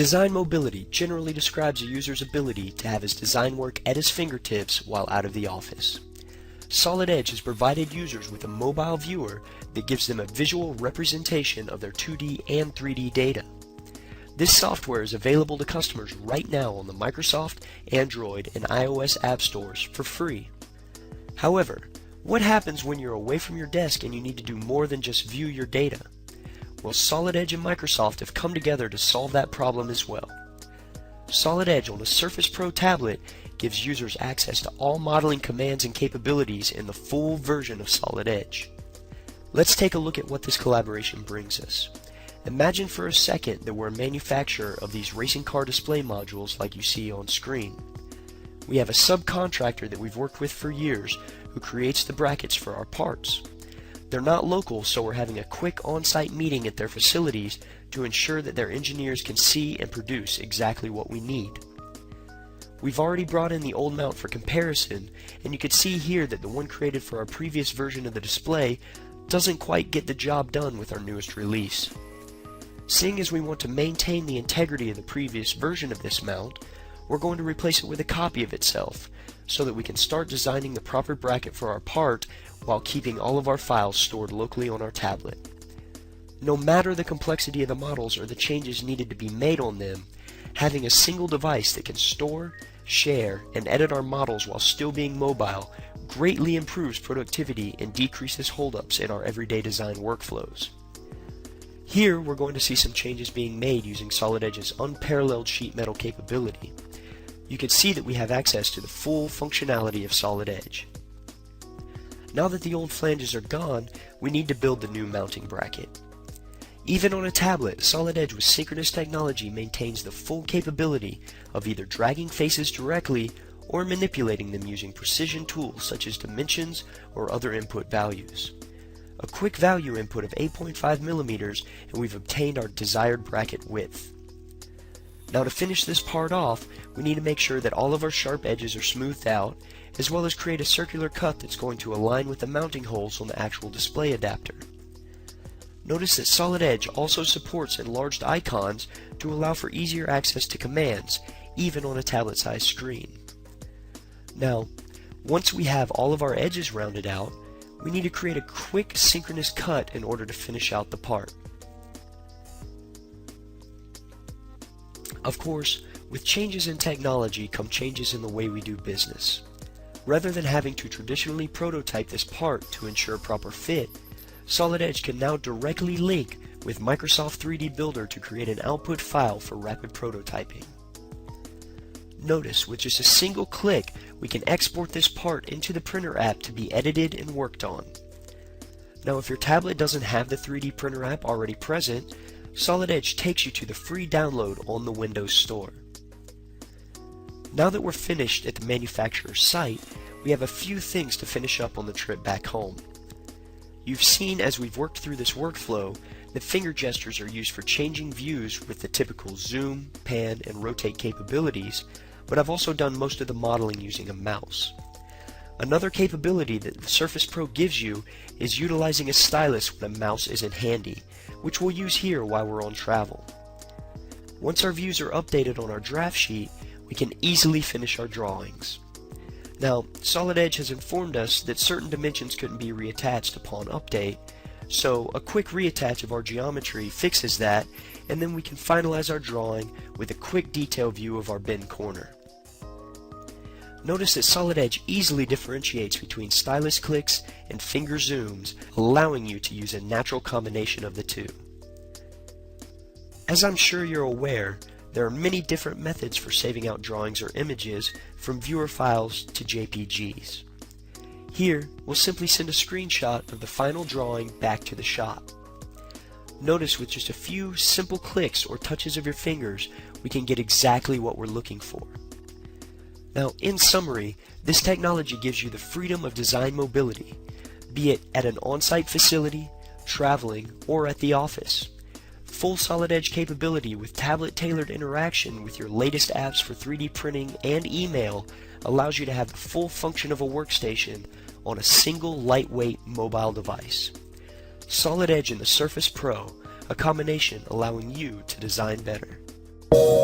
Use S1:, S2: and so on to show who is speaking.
S1: Design mobility generally describes a user's ability to have his design work at his fingertips while out of the office. Solid Edge has provided users with a mobile viewer that gives them a visual representation of their 2D and 3D data. This software is available to customers right now on the Microsoft, Android, and iOS app stores for free. However, what happens when you're away from your desk and you need to do more than just view your data? Well, Solid Edge and Microsoft have come together to solve that problem as well. Solid Edge on a Surface Pro tablet gives users access to all modeling commands and capabilities in the full version of Solid Edge. Let's take a look at what this collaboration brings us. Imagine for a second that we're a manufacturer of these racing car display modules like you see on screen. We have a subcontractor that we've worked with for years who creates the brackets for our parts. They're not local, so we're having a quick on-site meeting at their facilities to ensure that their engineers can see and produce exactly what we need. We've already brought in the old mount for comparison, and you can see here that the one created for our previous version of the display doesn't quite get the job done with our newest release. Seeing as we want to maintain the integrity of the previous version of this mount, we're going to replace it with a copy of itself, so that we can start designing the proper bracket for our part while keeping all of our files stored locally on our tablet. No matter the complexity of the models or the changes needed to be made on them, having a single device that can store, share, and edit our models while still being mobile greatly improves productivity and decreases holdups in our everyday design workflows. Here we're going to see some changes being made using Solid Edge's unparalleled sheet metal capability. You can see that we have access to the full functionality of Solid Edge. Now that the old flanges are gone, we need to build the new mounting bracket. Even on a tablet, Solid Edge with synchronous technology maintains the full capability of either dragging faces directly or manipulating them using precision tools such as dimensions or other input values. A quick value input of 8.5 millimeters and we've obtained our desired bracket width. Now to finish this part off, we need to make sure that all of our sharp edges are smoothed out, as well as create a circular cut that's going to align with the mounting holes on the actual display adapter. Notice that Solid Edge also supports enlarged icons to allow for easier access to commands, even on a tablet-sized screen. Now, once we have all of our edges rounded out, we need to create a quick synchronous cut in order to finish out the part. Of course, with changes in technology come changes in the way we do business. Rather than having to traditionally prototype this part to ensure proper fit, Solid Edge can now directly link with Microsoft 3D Builder to create an output file for rapid prototyping. Notice, with just a single click, we can export this part into the printer app to be edited and worked on. Now, if your tablet doesn't have the 3D printer app already present, Solid Edge takes you to the free download on the Windows Store. Now that we're finished at the manufacturer's site, we have a few things to finish up on the trip back home. You've seen as we've worked through this workflow that finger gestures are used for changing views with the typical zoom, pan, and rotate capabilities, but I've also done most of the modeling using a mouse. Another capability that the Surface Pro gives you is utilizing a stylus when a mouse isn't handy, which we'll use here while we're on travel. Once our views are updated on our draft sheet, we can easily finish our drawings. Now, Solid Edge has informed us that certain dimensions couldn't be reattached upon update, so a quick reattach of our geometry fixes that, and then we can finalize our drawing with a quick detail view of our bin corner. Notice that Solid Edge easily differentiates between stylus clicks and finger zooms, allowing you to use a natural combination of the two. As I'm sure you're aware, there are many different methods for saving out drawings or images, from viewer files to JPGs. Here, we'll simply send a screenshot of the final drawing back to the shop. Notice with just a few simple clicks or touches of your fingers, we can get exactly what we're looking for. Now, in summary, this technology gives you the freedom of design mobility, be it at an on-site facility, traveling, or at the office. Full Solid Edge capability with tablet-tailored interaction with your latest apps for 3D printing and email allows you to have the full function of a workstation on a single lightweight mobile device. Solid Edge and the Surface Pro, a combination allowing you to design better.
S2: you.